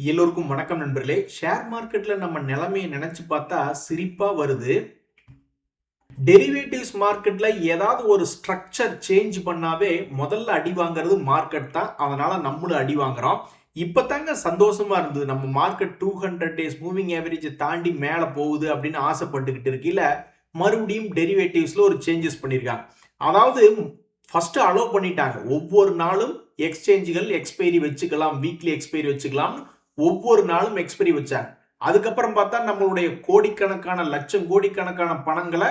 எல்லோருக்கும் வணக்கம் நண்பர்களே. ஷேர் மார்க்கெட்ல நம்ம நிலைமையை நினைச்சு பார்த்தா சிரிப்பா வருது. டெரிவேட்டிவ்ஸ் மார்க்கெட்ல ஏதாவது ஒரு ஸ்ட்ரக்சர் சேஞ்ச் பண்ணாவே முதல்ல அடி வாங்குறது மார்க்கெட் தான். அதனால நம்மளும் அடி வாங்குறோம். இப்பதாங்க சந்தோஷமா இருந்தது. நம்ம மார்க்கெட் 200 டேஸ் மூவிங் ஆவரேஜ் தாண்டி மேல போகுது அப்படின்னு ஆசைப்பட்டுக்கிட்டு இருக்கீல, மறுபடியும் டெரிவேட்டிவ்ஸ்ல ஒரு சேஞ்சஸ் பண்ணிருக்காங்க. அதாவது ஃபர்ஸ்ட் அலோ பண்ணிட்டாங்க. ஒவ்வொரு நாளும் எக்ஸ்சேஞ்சுகள் எக்ஸ்பைரி வச்சுக்கலாம், வீக்லி எக்ஸ்பைரி வச்சுக்கலாம். ஒவ்வொரு நாளும் எக்ஸ்பைரி வச்சாங்க. அதுக்கப்புறம் பார்த்தா நம்மளுடைய கோடிக்கணக்கான லட்சம் கோடிக்கணக்கான பணங்களை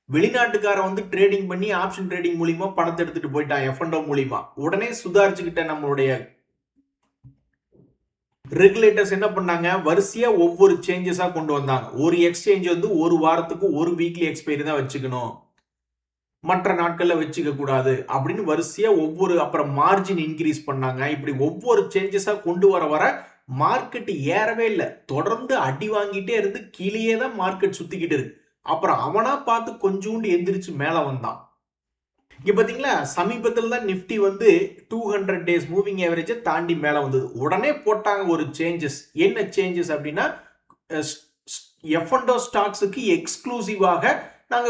வெளிநாட்டுக்காரன் வந்து ட்ரேடிங் பண்ணி ஆப்ஷன் ட்ரேடிங் மூலியமா பணத்தை எடுத்துட்டு போயிட்டான் எஃப்என்டோ மூலியமா. உடனே சுதாரிச்சுக்கிட்ட நம்மளுடைய ரெகுலேட்டர்ஸ் என்ன பண்ணாங்க, வரிசையா ஒவ்வொரு சேஞ்சஸா கொண்டு வந்தாங்க. ஒரு எக்ஸ்சேஞ்ச் வந்து ஒரு வாரத்துக்கு ஒரு வீக்லி எக்ஸ்பைரி தான் வச்சுக்கணும், மற்ற நாட்கள்ல வச்சுக்க கூடாது அப்படின்னு வரிசையா ஒவ்வொரு, அப்புறம் மார்ஜின் இன்க்ரீஸ் பண்ணாங்க. இப்படி ஒவ்வொரு சேஞ்சஸா கொண்டு வர மார்க்கெட் ஏறவே இல்லை. தொடர்ந்து அடி வாங்கிட்டே இருந்து கீழே தான் மார்க்கெட் சுத்திக்கிட்டு இருக்கு. அப்புறம் அவனா பார்த்து கொஞ்சோண்டு எந்திரிச்சு மேல வந்தான். இங்க பாத்தீங்களா, சமீபத்தில் தான் நிப்டி வந்து 200 டேஸ் மூவிங் ஆவரேஜை தாண்டி மேல வந்தது. உடனே போட்டாங்க ஒரு சேஞ்சஸ். என்ன சேஞ்சஸ் அப்படின்னா, எஃப்என்டோ ஸ்டாக்ஸுக்கு எக்ஸ்க்ளூசிவாக நாங்க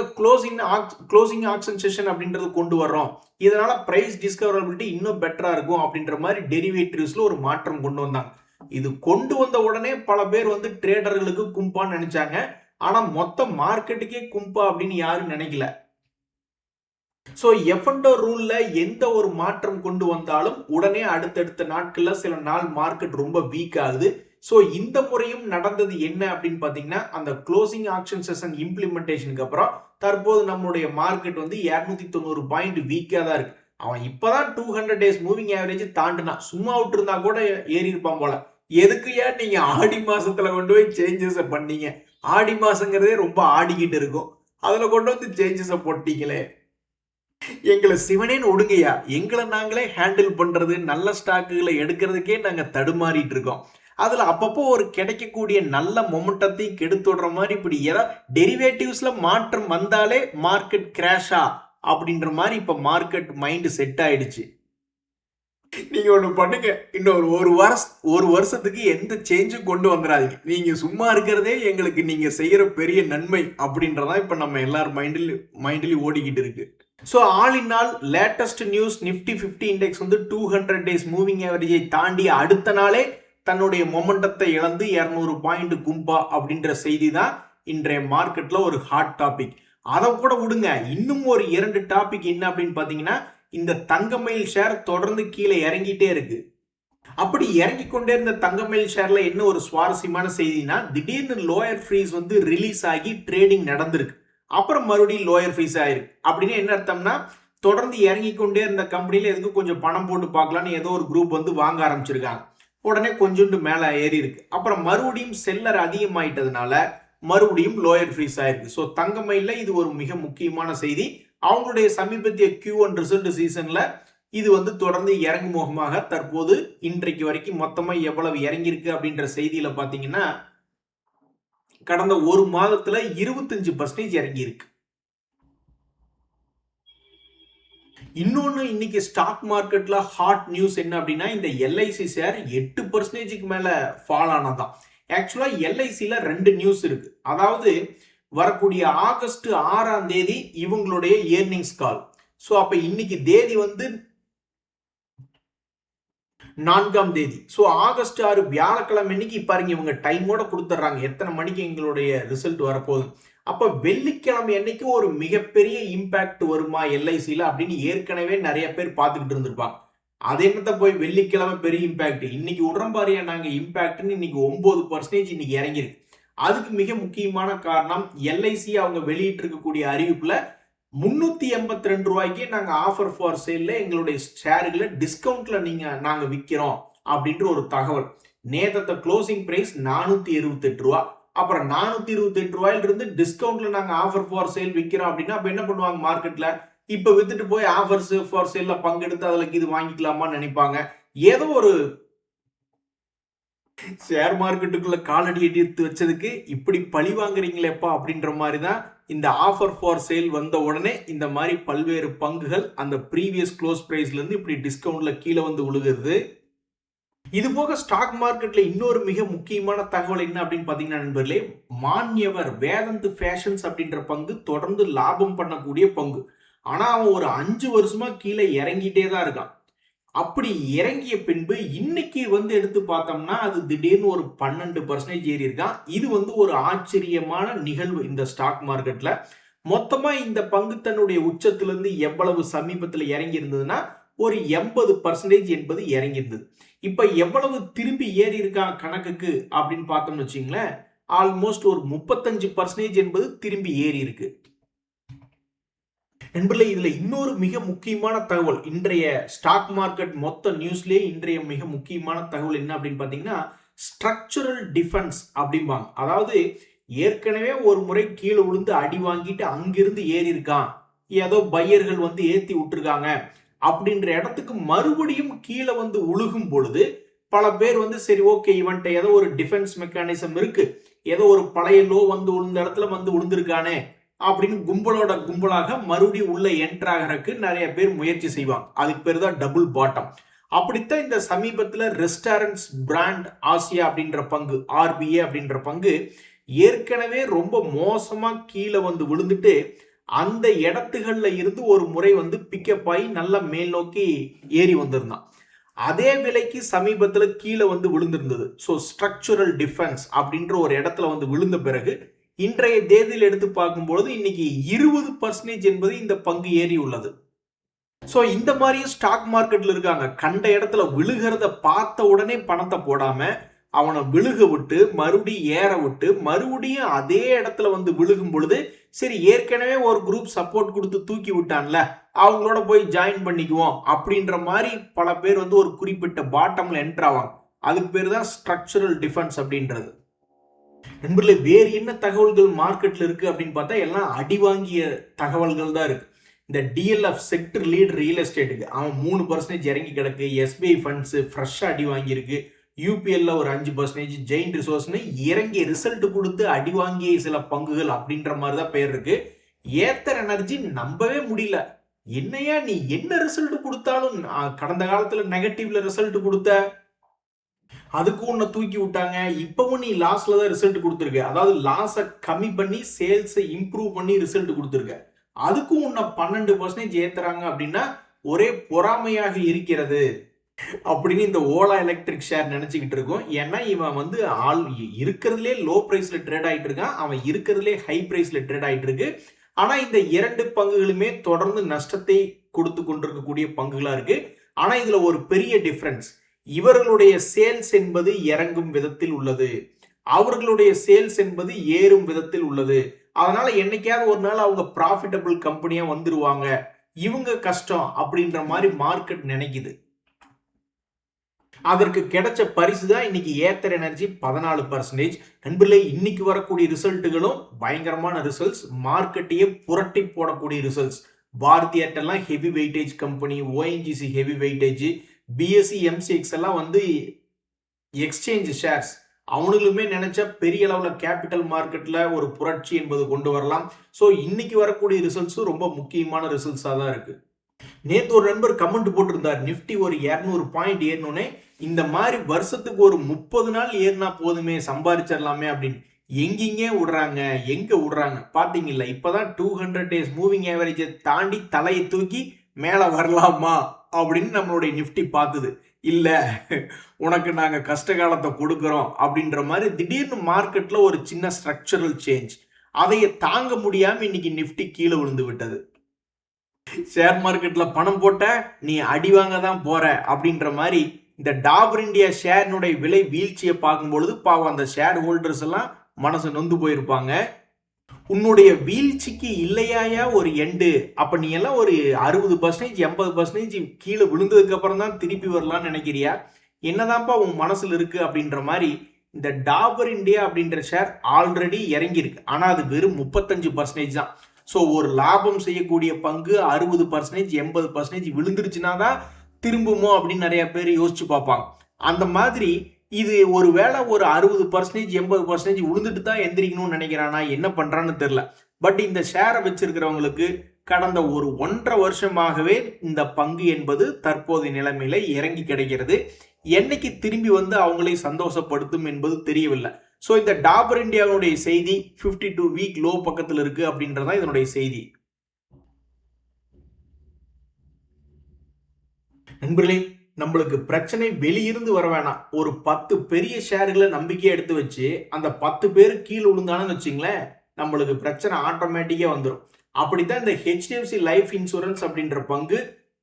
க்ளோசிங் ஆக்ஷன் செஷன் அப்படின்றது கொண்டு வர்றோம். இதனால பிரைஸ் டிஸ்கவரபிலிட்டி இன்னும் பெட்டரா இருக்கும் அப்படின்ற மாதிரி டெரிவேட்டிவ்ஸ்ல ஒரு மாற்றம் கொண்டு வந்தாங்க. இது கொண்டு வந்த உடனே பல பேர் வந்து ட்ரேடர்களுக்கு கும்பான்னு நினைச்சாங்க. ஆனா மொத்த மார்க்கெட்டுக்கே கும்பா அப்படின்னு யாரும் நினைக்கல. சோ எஃப்என்டோ ரூல்ல எந்த ஒரு மாற்றம் கொண்டு வந்தாலும் உடனே அடுத்தடுத்த நாட்கள்ல சில நாள் மார்க்கெட் ரொம்ப வீக் ஆகுது. சோ இந்த முறையும் நடந்தது என்ன அப்படின்னு பாத்தீங்கன்னா, அந்த க்ளோசிங் ஆக்ஷன் செஷன் இம்ப்ளிமெண்டேஷனுக்கு அப்புறம் தற்போது நம்மளுடைய மார்க்கெட் வந்து 290 பாயிண்ட் வீக்கா தான் இருக்கு. அவன் இப்பதான் 200 டேஸ் மூவிங் ஆவரேஜ் தாண்டினா, சும்மா விட்டு இருந்தா கூட ஏறி இருப்பான் போல. எதுக்கு ஏன் நீங்க ஆடி மாசத்துல கொண்டு போய் சேஞ்சஸ் பண்ணீங்க? ஆடி மாசங்கிறதே ரொம்ப ஆடிக்கிட்டு இருக்கும், அதுல கொண்டு வந்து சேஞ்சஸ் போட்டீங்களே. எங்களை சிவனேன்னு ஒடுங்கய்யா. எங்களை நாங்களே ஹேண்டில் பண்றது, நல்ல ஸ்டாக்குகளை எடுக்கிறதுக்கே நாங்க தடுமாறிட்டு இருக்கோம். அதுல அப்பப்போ ஒரு கிடைக்கக்கூடிய நல்ல மொமெண்டத்தையும் கெடுத்துடுற மாதிரி இப்படி ஏதாவது டெரிவேட்டிவ்ஸ்ல மாற்றம் வந்தாலே மார்க்கெட் கிராஷா அப்படின்ற மாதிரி இப்ப மார்க்கெட் மைண்ட் செட் ஆயிடுச்சு. நீங்க ஒண்ணு பண்ணுங்க, இன்னொரு ஒரு வருஷத்துக்கு எந்த சேஞ்சும் கொண்டு வந்துடாதீங்க. நீங்க சும்மா இருக்கிறதே எங்களுக்கு நீங்க செய்யற பெரிய நன்மை அப்படின்றதா இப்ப நம்ம எல்லாரும் மைண்ட்லயும் ஓடிக்கிட்டு இருக்கு. So all in all latest news, Nifty 50 index வந்து 200 டேஸ் மூவிங் ஆவரேஜை தாண்டி அடுத்த நாளே தன்னுடைய மொமெண்டத்தை இழந்து 200 பாயிண்ட் கும்பா அப்படின்ற செய்தி தான் இன்றைய மார்க்கெட்ல ஒரு ஹாட் டாபிக். அதை கூட விடுங்க, இன்னும் ஒரு 2 டாபிக் என்ன அப்படின்னு பாத்தீங்கன்னா, இந்த தங்கமயில் ஷேர் தொடர்ந்து கீழே இறங்கிட்டே இருக்கு. அப்படி இறங்கி கொண்டே இருந்த தங்கமயில் ஷேர்ல என்ன ஒரு சுவாரஸ்யமான செய்தினா, திடீர்னு லோயர் ஃப்ரீஸ் வந்து ரிலீஸ் ஆகி ட்ரேடிங் நடந்திருக்கு. அப்புறம் மறுபடியும் லோயர் ஃபீஸ் ஆயிருக்கு. அப்படின்னு என்ன அர்த்தம்னா, தொடர்ந்து இறங்கி கொண்டே இருந்த கம்பெனில எதுக்கு கொஞ்சம் பணம் போட்டு பார்க்கலான்னு ஏதோ ஒரு குரூப் வந்து வாங்க ஆரம்பிச்சிருக்காங்க. உடனே கொஞ்சோண்டு மேல ஏறி இருக்கு. அப்புறம் மறுபடியும் செல்லர் அதிகமாயிட்டதுனால மறுபடியும் லோயர் ஃப்ரீஸ் ஆயிருக்கு. ஸோ தங்கமயில இது ஒரு மிக முக்கியமான செய்தி. அவங்களுடைய சமீபத்திய Q1 ரிசல்ட் சீசன்ல இது வந்து தொடர்ந்து இறங்குமுகமாக தற்போது இன்றைக்கு வரைக்கும் மொத்தமா எவ்வளவு இறங்கியிருக்கு அப்படின்ற செய்தியில பாத்தீங்கன்னா, கடந்த ஒரு மாதத்துல 25% இறங்கி இருக்கு. இன்னொன்னு இன்னைக்கு ஸ்டாக் மார்க்கெட்ல ஹாட் நியூஸ் என்ன அப்படின்னா, இந்த எல்ஐசி ஷேர் 8% மேல ஃபால் ஆனதான். ஆக்சுவலா எல்ஐசில 2 நியூஸ் இருக்கு. அதாவது வரக்கூடிய ஆகஸ்ட் 6ஆம் தேதி இவங்களுடைய ஏர்னிங்ஸ் கால். சோ அப்ப இன்னைக்கு தேதி வந்து 4ஆம் தேதி. ஸோ ஆகஸ்ட் 6 வியாழக்கிழமை இன்னைக்கு பாருங்க, இவங்க டைமோட கொடுத்துட்றாங்க எத்தனை மணிக்கு எங்களுடைய ரிசல்ட் வரப்போகுது. அப்ப வெள்ளிக்கிழமை அன்னைக்கு ஒரு மிகப்பெரிய இம்பாக்ட் வருமா எல்ஐசியில அப்படின்னு ஏற்கனவே நிறைய பேர் பார்த்துக்கிட்டு இருந்திருப்பாங்க. அது என்னத்த போய் வெள்ளிக்கிழமை பெரிய இம்பாக்ட், இன்னைக்கு உடம்பாரியா நாங்க இம்பாக்ட்னு இன்னைக்கு 9% இன்னைக்கு இறங்கிருக்கு. அதுக்கு மிக முக்கியமான காரணம், எல்ஐசி அவங்க வெளியிட்டு இருக்கக்கூடிய அறிவிப்புல 382 ரூபாய்க்கு நாங்க ஆஃபர் ஃபார் சேல்ல எங்களுடைய ஷேர்களை டிஸ்கவுண்ட்ல நாங்க விற்கிறோம் அப்படின்ற ஒரு தகவல். நேத்தத்த க்ளோசிங் பிரைஸ் 428 ரூபா. அப்புறம் 428 ரூபாயில இருந்து டிஸ்கவுண்ட்ல நாங்க ஆஃபர் ஃபார் சேல் விற்கிறோம் அப்படின்னா அப்ப என்ன பண்ணுவாங்க மார்க்கெட்ல, இப்ப வித்துட்டு போய் ஆஃபர்ஸ் ஃபார் சேல்ல பங்கெடுத்து அதுல இது வாங்கிக்கலாமான்னு நினைப்பாங்க. ஏதோ ஒரு ஷேர் மார்க்கெட்டுக்குள்ள காலடி எடுத்து வச்சதுக்கு இப்படி பழி வாங்குறீங்களேப்பா அப்படின்ற மாதிரி தான் இந்த ஆஃபர் ஃபார் சேல் வந்த உடனே இந்த மாதிரி பல்வேறு பங்குகள் அந்த ப்ரீவியஸ் க்ளோஸ் பிரைஸ்ல இருந்து இப்படி டிஸ்கவுண்ட்ல கீழே வந்து விழுகிறது. இது போக ஸ்டாக் மார்க்கெட்ல இன்னொரு மிக முக்கியமான தகவல் என்ன அப்படின்னு பாத்தீங்கன்னா நண்பர்களே, மான்யவர் வேதாந்த் ஃபேஷன்ஸ் அப்படின்ற பங்கு தொடர்ந்து லாபம் பண்ணக்கூடிய பங்கு. ஆனா அவன் ஒரு 5 வருஷமா கீழே இறங்கிட்டே தான் இருக்கான். அப்படி இறங்கிய பின்பு இன்னைக்கு எடுத்து பார்த்தோம்னா அது திடீர்னு ஒரு 12% ஏறி இருக்கான். இது ஒரு ஆச்சரியமான நிகழ்வு இந்த ஸ்டாக் மார்க்கெட்ல. மொத்தமா இந்த பங்கு தன்னுடைய உச்சத்திலிருந்து எவ்வளவு சமீபத்தில் இறங்கி இருந்ததுன்னா ஒரு 80% என்பது இறங்கி இருந்தது. இப்ப எவ்வளவு திரும்பி ஏறி இருக்கான் கணக்குக்கு அப்படின்னு பார்த்தோம்னு வச்சுங்களேன், ஆல்மோஸ்ட் ஒரு 35% என்பது திரும்பி ஏறி இருக்கு. நண்பர்களே, இதுல இன்னொரு மிக முக்கியமான தகவல், இன்றைய ஸ்டாக் மார்க்கெட் மொத்த நியூஸ்லயே இன்றைய மிக முக்கியமான தகவல் என்ன அப்படின்னு பாத்தீங்கன்னா, ஸ்ட்ரக்சரல் டிஃபென்ஸ் அப்படிம்பாங்க. அதாவது ஏற்கனவே ஒரு முறை கீழே விழுந்து அடி வாங்கிட்டு அங்கிருந்து ஏறி இருக்கான், ஏதோ பையர்கள் ஏத்தி விட்டுருக்காங்க அப்படின்ற இடத்துக்கு மறுபடியும் கீழே உழுகும் பொழுது பல பேர் சரி ஓகே இவன்ட்ட ஏதோ ஒரு டிஃபென்ஸ் மெக்கானிசம் இருக்கு, ஏதோ ஒரு பழைய லோ விழுந்த இடத்துல விழுந்திருக்கானே அப்படின்னு கும்பலாக மறுபடியும் உள்ள என்டர் ஆகிறதுக்கு நிறைய பேர் முயற்சி செய்வாங்க. அதுக்கு பேர் தான் டபுள் பாட்டம். அப்படித்தான் இந்த சமீபத்தில் ரெஸ்டாரண்ட்ஸ் பிராண்ட் ஆசியா அப்படின்ற பங்கு, ஆர்பிஏ அப்படின்ற பங்கு ஏற்கனவே ரொம்ப மோசமா கீழே விழுந்துட்டு அந்த இடத்துகள்ல இருந்து ஒரு முறை பிக்கப் ஆகி நல்ல மேல் நோக்கி ஏறி வந்திருந்தான். அதே விலைக்கு சமீபத்துல கீழே விழுந்திருந்தது. ஸோ ஸ்ட்ரக்சரல் டிஃபென்ஸ் அப்படின்ற ஒரு இடத்துல விழுந்த பிறகு இன்றைய தேதியில் எடுத்து பார்க்கும்போது இன்னைக்கு 20% என்பது இந்த பங்கு ஏறி உள்ளது. ஸோ இந்த மாதிரியும் ஸ்டாக் மார்க்கெட்ல இருக்காங்க. கண்ட இடத்துல விழுகிறத பார்த்த உடனே பணத்தை போடாம அவனை விழுக விட்டு மறுபடியும் ஏற விட்டு மறுபடியும் அதே இடத்துல விழுகும் பொழுது சரி ஏற்கனவே ஒரு குரூப் சப்போர்ட் கொடுத்து தூக்கி விட்டான்ல, அவங்களோட போய் ஜாயின் பண்ணிக்குவோம் அப்படின்ற மாதிரி பல பேர் ஒரு குறிப்பிட்ட பாட்டம்ல என்டர் ஆவாங்க. அதுக்கு பேர் தான் ஸ்ட்ரக்சரல் டிஃபென்ஸ் அப்படின்றது. நண்பர்களே, வேறு என்ன தகவல்கள் மார்க்கெட்ல இருக்கு அப்படின்னு பார்த்தா எல்லாம் அடி வாங்கிய தகவல்கள் தான் இருக்கு. இந்த டிஎல்எஃப் செக்டர் லீட் ரியல் எஸ்டேட்டுக்கு அவன் 3% இறங்கி கிடக்கு. எஸ்பிஐ ஃபண்ட்ஸ் ஃப்ரெஷ்ஷா அடி வாங்கியிருக்கு. யூபிஎல்ல ஒரு 5%, ஜெயின் ரிசோர்ஸ்னு இறங்கி ரிசல்ட் கொடுத்து அடி வாங்கிய சில பங்குகள் அப்படின்ற மாதிரி தான் பேர் இருக்கு. ஏத்தர் எனர்ஜி நம்பவே முடியல. என்னையா நீ என்ன ரிசல்ட் கொடுத்தாலும் கடந்த காலத்துல நெகட்டிவ்ல ரிசல்ட் கொடுத்த, அதுக்கும் உன்னை தூக்கி விட்டாங்க. இப்பவும் நீ லாஸ்ல தான் ரிசல்ட் கொடுத்துருக்க. அதாவது லாஸை கம்மி பண்ணி சேல்ஸை இம்ப்ரூவ் பண்ணி ரிசல்ட் கொடுத்துருக்க. அதுக்கும் உன்னை 12% ஏத்துறாங்க அப்படின்னா ஒரே பொறாமையாக இருக்கிறது அப்படின்னு இந்த ஓலா எலக்ட்ரிக் ஷேர் நினைச்சுக்கிட்டு இருக்கும். ஏன்னா இவன் ஆள் இருக்கிறதுலே லோ பிரைஸ்ல ட்ரேட் ஆயிட்டு இருக்கான், அவன் இருக்கிறதுலே ஹை பிரைஸ்ல ட்ரேட் ஆயிட்டு இருக்கு. ஆனா இந்த 2 பங்குகளுமே தொடர்ந்து நஷ்டத்தை கொடுத்து கொண்டிருக்கக்கூடிய பங்குகளா இருக்கு. ஆனா இதுல ஒரு பெரிய டிஃபரன்ஸ், இவர்களுடைய சேல்ஸ் என்பது இறங்கும் விதத்தில் உள்ளது, அவர்களுடைய சேல்ஸ் என்பது ஏறும் விதத்தில் உள்ளது. அதனால என்னைக்காவது ஒரு நாள் அவங்க ப்ராஃபிட்டபிள் கம்பெனியா வந்துருவாங்க, இவங்க கஷ்டம் அப்படின்ற மாதிரி மார்க்கெட் நினைக்குது. அதற்கு கிடைச்ச பரிசு தான் இன்னைக்கு ஏத்தர் எனர்ஜி 14%. நண்பர்களே, இன்னைக்கு வரக்கூடிய ரிசல்ட்டுகளும் பயங்கரமான ரிசல்ட்ஸ், மார்க்கெட்டையே புரட்டி போடக்கூடிய ரிசல்ட்ஸ். பாரதி ஏர்டெல்லாம் heavy weightage company, ONGC heavy weightage, BSE MCX எல்லாம் எக்ஸ்சேஞ்ச் ஷேர்ஸ். அவனுங்களுமே நினைச்சா பெரிய அளவில் கேபிட்டல் மார்க்கெட்ல ஒரு புரட்சி என்பது கொண்டு வரலாம். ஸோ இன்னைக்கு வரக்கூடிய ரிசல்ட்ஸும் ரொம்ப முக்கியமான ரிசல்ட்ஸாக தான் இருக்கு. நேற்று ஒரு நண்பர் கமெண்ட் போட்டிருந்தார், நிப்டி ஒரு 200 பாயிண்ட் ஏறணுன்னே இந்த மாதிரி வருஷத்துக்கு ஒரு 30 நாள் ஏறினா போதுமே சம்பாதிச்சிடலாமே அப்படின்னு. எங்க விடுறாங்க பாத்தீங்கல்ல. இப்பதான் 200 டேஸ் மூவிங் ஆவரேஜை தாண்டி தலையை தூக்கி மேல வரலாமா அப்படின்னு நம்மளுடைய நிப்டி பார்த்தது இல்ல. உனக்கு நாங்க கஷ்ட காலத்தை கொடுக்கிறோம் அப்படின்ற மாதிரி திடீர்னு மார்க்கெட்ல ஒரு சின்ன ஸ்ட்ரக்சரல் சேஞ்ச், அதைய தாங்க முடியாம இன்னைக்கு நிப்டி கீழே விழுந்து விட்டது. ஷேர் மார்க்கெட்ல பணம் போட்ட நீ அடி வாங்க தான் போற அப்படின்ற மாதிரி இந்த டாபர் இந்தியா ஷேர்னுடைய விலை வீழ்ச்சியை பார்க்கும்பொழுது பாவம் அந்த ஷேர் ஹோல்டர்ஸ் எல்லாம் மனசு நொந்து போயிருப்பாங்க. உன்னுடைய வீழ்ச்சிக்கு இல்லையாயா ஒரு எண்டு, அப்ப நீ எல்லாம் ஒரு 60% 80% கீழே விழுந்ததுக்கு அப்புறம் தான் திருப்பி வரலாம்னு நினைக்கிறியா? என்னதான்ப்பா உன் மனசுல இருக்கு அப்படின்ற மாதிரி இந்த டாபர் இந்தியா அப்படின்ற ஷேர் ஆல்ரெடி இறங்கி இருக்கு. ஆனா அது வெறும் 35% தான். ஸோ ஒரு லாபம் செய்யக்கூடிய பங்கு 60% 80% விழுந்துருச்சுன்னா தான் திரும்புமோ அப்படின்னு நிறைய பேர் யோசிச்சு பார்ப்பாங்க. அந்த மாதிரி இது ஒரு வேளை ஒரு 60% 80% விழுந்துட்டு தான் எந்திரிக்கணும்னு நினைக்கிறானா, என்ன பண்றான்னு தெரியல. பட் இந்த ஷேரை வச்சிருக்கிறவங்களுக்கு கடந்த ஒரு 1.5 வருஷமாகவே இந்த பங்கு என்பது தற்போதைய நிலைமையில இறங்கி கிடைக்கிறது. என்னைக்கு திரும்பி வந்து அவங்களை சந்தோஷப்படுத்தும் என்பது தெரியவில்லை. ஸோ இந்த டாபர் இந்தியாவுடைய செய்தி 52 வீக் லோ பக்கத்தில் இருக்கு அப்படின்றதான் இதனுடைய செய்தி. நண்பர்களே, நம்மளுக்கு பிரச்சனை வெளியிருந்து வர வேணாம். ஒரு 10 பெரிய ஷேர்களை நம்பிக்கையை எடுத்து வச்சு அந்த 10 பேர் கீழே விழுந்தானு வச்சுங்களேன், நம்மளுக்கு பிரச்சனை ஆட்டோமேட்டிக்கா வந்துடும். அப்படித்தான் இந்த HDFC லைஃப் இன்சூரன்ஸ் அப்படின்ற பங்கு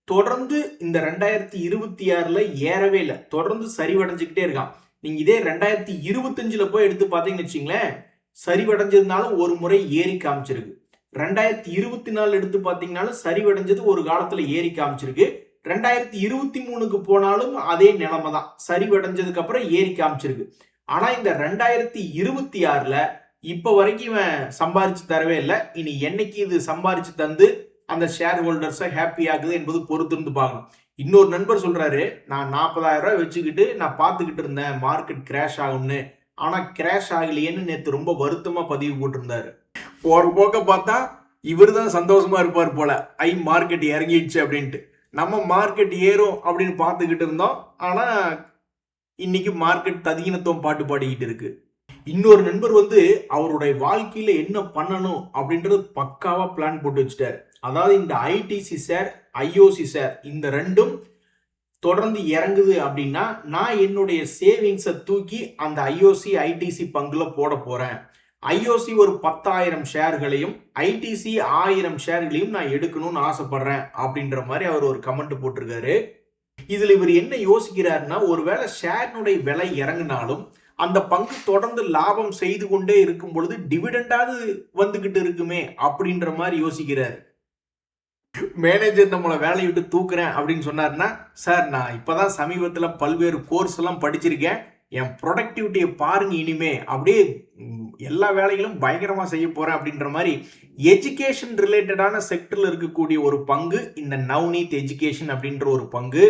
தொடர்ந்து இந்த 2026ல ஏறவே இல்லை, தொடர்ந்து சரிவடைஞ்சுக்கிட்டே இருக்கான். நீங்க இதே 2025ல போய் எடுத்து பார்த்தீங்கன்னு வச்சுங்களேன், சரிவடைஞ்சிருந்தாலும் ஒரு முறை ஏறி காமிச்சிருக்கு. 2024 எடுத்து பார்த்தீங்கன்னாலும் சரிவடைஞ்சது ஒரு காலத்துல ஏறி காமிச்சிருக்கு. 2023க்கு போனாலும் அதே நிலைமை தான், சரிவடைஞ்சதுக்கு அப்புறம் ஏறி காமிச்சிருக்கு. ஆனா இந்த 2026ல இப்ப வரைக்கும் இவன் சம்பாரிச்சு தரவே இல்லை. இனி என்னைக்கு இது சம்பாரிச்சு தந்து அந்த ஷேர் ஹோல்டர்ஸை ஹாப்பி ஆகுது என்பது பொறுத்திருந்து பார்க்கணும். இன்னொரு நண்பர் சொல்றாரு, நான் 40,000 ரூபாய் வச்சுக்கிட்டு நான் பார்த்துக்கிட்டு இருந்தேன் மார்க்கெட் கிராஷ் ஆகும்னு, ஆனா கிராஷ் ஆகலையேன்னு நேற்று ரொம்ப வருத்தமா பதிவு போட்டிருந்தாரு. ஒரு போக்க பார்த்தா இவர் தான் சந்தோஷமா இருப்பார் போல, மார்க்கெட் இறங்கிடுச்சு அப்படின்ட்டு. நம்ம மார்க்கெட் ஏறும் அப்படின்னு பார்த்துக்கிட்டு இருந்தோம், ஆனா இன்னைக்கு மார்க்கெட் ததீனத்துவம் பாட்டு பாடிக்கிட்டு இருக்கு. இன்னொரு நண்பர் வந்து அவருடைய வாழ்க்கையில என்ன பண்ணணும் அப்படின்றது பக்காவா பிளான் போட்டு வச்சுட்டாரு. அதாவது இந்த ஐடிசி ஷேர், ஐஓசி ஷேர் இந்த ரெண்டும் தொடர்ந்து இறங்குது அப்படின்னா நான் என்னுடைய சேவிங்ஸை தூக்கி அந்த ஐஓசி ஐடிசி பங்குல போட போறேன். ஐஓசி ஒரு 10,000 ஷேர்களையும் ஐடிசி 1000 ஷேர்களையும் நான் எடுக்கணும்னு ஆசைப்படுறேன் அப்படின்ற மாதிரி அவர் ஒரு கமெண்ட் போட்டிருக்காரு. இதுல இவர் என்ன யோசிக்கிறாருன்னா, ஒருவேளை ஷேர்னுடைய விலை இறங்கினாலும் அந்த பங்கு தொடர்ந்து லாபம் செய்து கொண்டே இருக்கும் பொழுது டிவிடெண்டாவது வந்துகிட்டு இருக்குமே அப்படின்ற மாதிரி யோசிக்கிறாரு. மேனேஜர் நம்மளை வேலையை விட்டு தூக்குறேன் அப்படின்னு சொன்னாருன்னா, சார் நான் இப்பதான் சமீபத்துல பல்வேறு கோர்ஸ் எல்லாம் படிச்சிருக்கேன், என் ப்ரொடக்டிவிட்டியை பாருங்க, இனிமே அப்படியே எல்லா வேலைகளும் பயங்கரமா செய்ய போறேன் அப்படின்ற மாதிரி எஜுகேஷன் ரிலேட்டடான செக்டர்ல இருக்கக்கூடிய ஒரு பங்கு இந்த நவ்னீத் எஜுகேஷன் அப்படின்ற ஒரு பங்கு.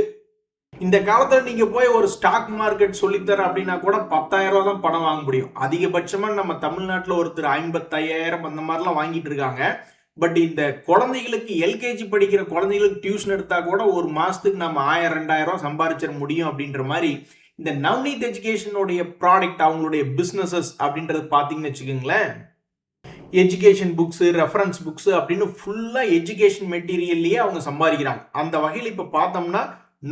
இந்த காலத்துல நீங்க போய் ஒரு ஸ்டாக் மார்க்கெட் சொல்லித்தர அப்படின்னா கூட 10,000 ரூபாய் தான் பணம் வாங்க முடியும். அதிகபட்சமா நம்ம தமிழ்நாட்டில் ஒருத்தர் 55,000 அந்த மாதிரிலாம் வாங்கிட்டு இருக்காங்க. பட் இந்த குழந்தைகளுக்கு எல்கேஜி படிக்கிற குழந்தைகளுக்கு டியூஷன் எடுத்தா கூட ஒரு மாசத்துக்கு நம்ம 1,000-2,000 ரூபாய் சம்பாதிச்சிட முடியும் அப்படின்ற மாதிரி இந்த நவ்னீத் எஜுகேஷனுடைய ப்ராடக்ட், அவங்களுடைய பிசினஸஸ் அப்படின்றது பார்த்தீங்கன்னு வச்சுக்கோங்களேன், எஜுகேஷன் புக்ஸ், ரெஃபரன்ஸ் புக்ஸ் அப்படின்னு ஃபுல்லா எஜுகேஷன் மெட்டீரியல்லையே அவங்க சம்பாதிக்கிறாங்க. அந்த வகையில் இப்ப பார்த்தோம்னா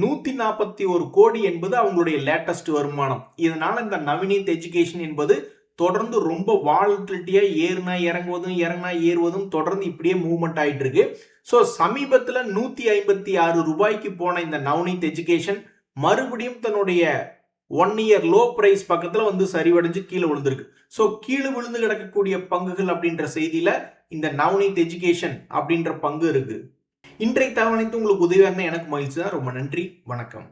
141 கோடி என்பது அவங்களுடைய லேட்டஸ்ட் வருமானம். இதனால இந்த நவ்னீத் எஜுகேஷன் என்பது தொடர்ந்து ரொம்ப வாலட்டிலிட்டியா ஏறுனா இறங்குவதும் இறங்கினா ஏறுவதும் தொடர்ந்து இப்படியே மூவ்மெண்ட் ஆயிட்டு இருக்கு. ஸோ சமீபத்தில் 156 ரூபாய்க்கு போன இந்த நவ்னீத் எஜுகேஷன் மறுபடியும் தன்னுடைய 1 இயர் லோ பிரைஸ் பக்கத்துல வந்து சரிவடைஞ்சு கீழே விழுந்திருக்கு. ஸோ கீழே விழுந்து கிடக்கக்கூடிய பங்குகள் அப்படின்ற செய்தியில இந்த நவ்னீத் எஜுகேஷன் அப்படின்ற பங்கு இருக்கு. இன்றைய தகவல் உங்களுக்கு உதவியா இருந்தா எனக்கு மகிழ்ச்சி தான். ரொம்ப நன்றி, வணக்கம்.